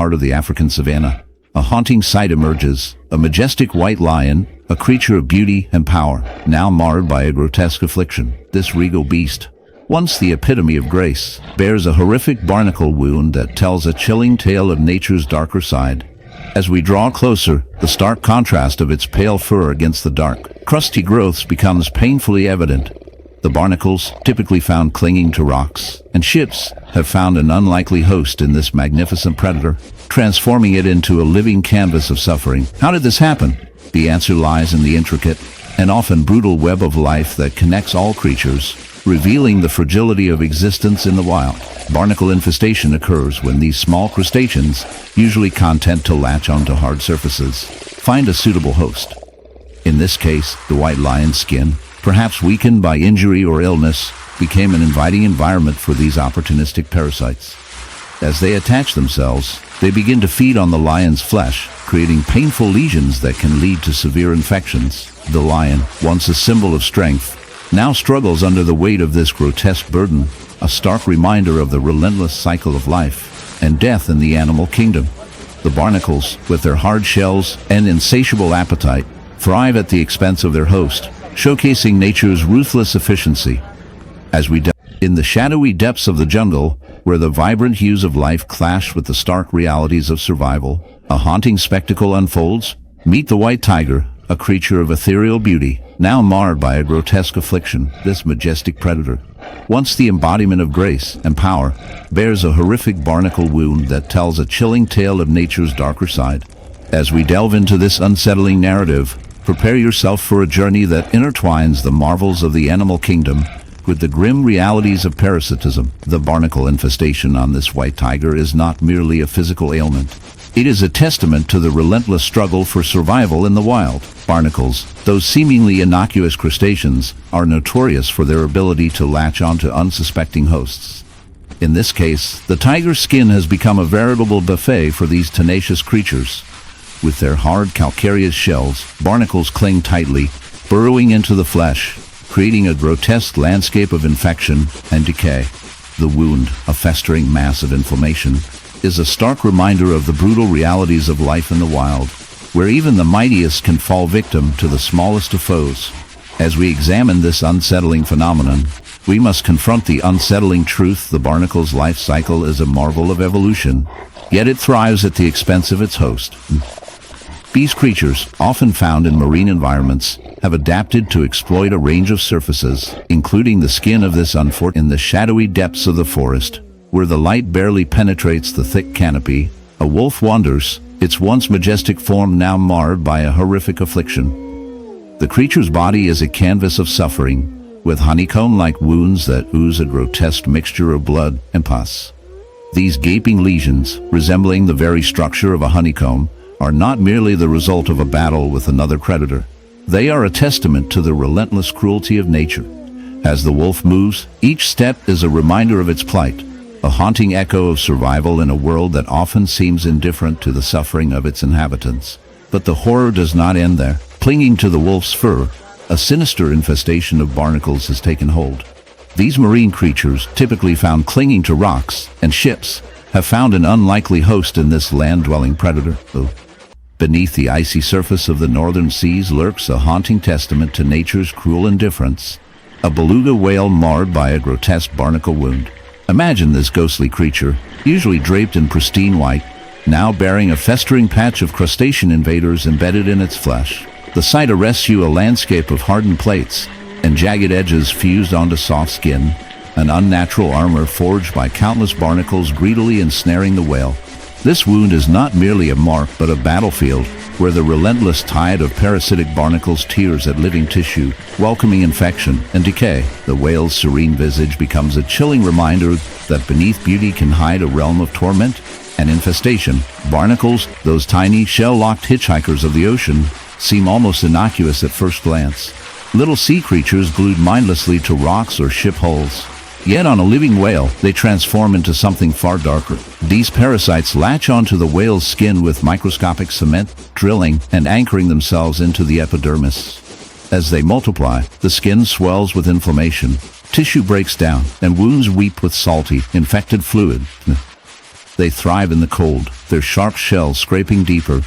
heart of the African savanna, a haunting sight emerges, a majestic white lion, a creature of beauty and power, now marred by a grotesque affliction. This regal beast, once the epitome of grace, bears a horrific barnacle wound that tells a chilling tale of nature's darker side. As we draw closer, the stark contrast of its pale fur against the dark, crusty growths becomes painfully evident. The barnacles, typically found clinging to rocks and ships, have found an unlikely host in this magnificent predator, transforming it into a living canvas of suffering. How did this happen? The answer lies in the intricate and often brutal web of life that connects all creatures, revealing the fragility of existence in the wild. Barnacle infestation occurs when these small crustaceans, usually content to latch onto hard surfaces, find a suitable host. In this case, the white lion's skin, perhaps weakened by injury or illness, became an inviting environment for these opportunistic parasites. As they attach themselves, they begin to feed on the lion's flesh, creating painful lesions that can lead to severe infections. The lion, once a symbol of strength, now struggles under the weight of this grotesque burden, a stark reminder of the relentless cycle of life and death in the animal kingdom. The barnacles, with their hard shells and insatiable appetite, thrive at the expense of their host, showcasing nature's ruthless efficiency. As we delve in the shadowy depths of the jungle, where the vibrant hues of life clash with the stark realities of survival, a haunting spectacle unfolds. Meet the white tiger, a creature of ethereal beauty, now marred by a grotesque affliction. This majestic predator, once the embodiment of grace and power, bears a horrific barnacle wound that tells a chilling tale of nature's darker side. As we delve into this unsettling narrative, prepare yourself for a journey that intertwines the marvels of the animal kingdom with the grim realities of parasitism. The barnacle infestation on this white tiger is not merely a physical ailment. It is a testament to the relentless struggle for survival in the wild. Barnacles, those seemingly innocuous crustaceans, are notorious for their ability to latch onto unsuspecting hosts. In this case, the tiger's skin has become a veritable buffet for these tenacious creatures. With their hard calcareous shells, barnacles cling tightly, burrowing into the flesh, creating a grotesque landscape of infection and decay. The wound, a festering mass of inflammation, is a stark reminder of the brutal realities of life in the wild, where even the mightiest can fall victim to the smallest of foes. As we examine this unsettling phenomenon, we must confront the unsettling truth: the barnacle's life cycle is a marvel of evolution, yet it thrives at the expense of its host. These creatures, often found in marine environments, have adapted to exploit a range of surfaces, including the skin of this in the shadowy depths of the forest, where the light barely penetrates the thick canopy. A wolf wanders, its once majestic form now marred by a horrific affliction. The creature's body is a canvas of suffering, with honeycomb-like wounds that ooze a grotesque mixture of blood and pus. These gaping lesions, resembling the very structure of a honeycomb, are not merely the result of a battle with another predator. They are a testament to the relentless cruelty of nature. As the wolf moves, each step is a reminder of its plight, a haunting echo of survival in a world that often seems indifferent to the suffering of its inhabitants. But the horror does not end there. Clinging to the wolf's fur, a sinister infestation of barnacles has taken hold. These marine creatures, typically found clinging to rocks and ships, have found an unlikely host in this land-dwelling predator. Beneath the icy surface of the northern seas lurks a haunting testament to nature's cruel indifference, a beluga whale marred by a grotesque barnacle wound. Imagine this ghostly creature, usually draped in pristine white, now bearing a festering patch of crustacean invaders embedded in its flesh. The sight arrests you: a landscape of hardened plates and jagged edges fused onto soft skin, an unnatural armor forged by countless barnacles greedily ensnaring the whale. This wound is not merely a mark, but a battlefield where the relentless tide of parasitic barnacles tears at living tissue, welcoming infection and decay. The whale's serene visage becomes a chilling reminder that beneath beauty can hide a realm of torment and infestation. Barnacles, those tiny, shell-locked hitchhikers of the ocean, seem almost innocuous at first glance. Little sea creatures glued mindlessly to rocks or ship hulls. Yet on a living whale, they transform into something far darker. These parasites latch onto the whale's skin with microscopic cement, drilling and anchoring themselves into the epidermis. As they multiply, the skin swells with inflammation, tissue breaks down, and wounds weep with salty, infected fluid. They thrive in the cold, their sharp shells scraping deeper,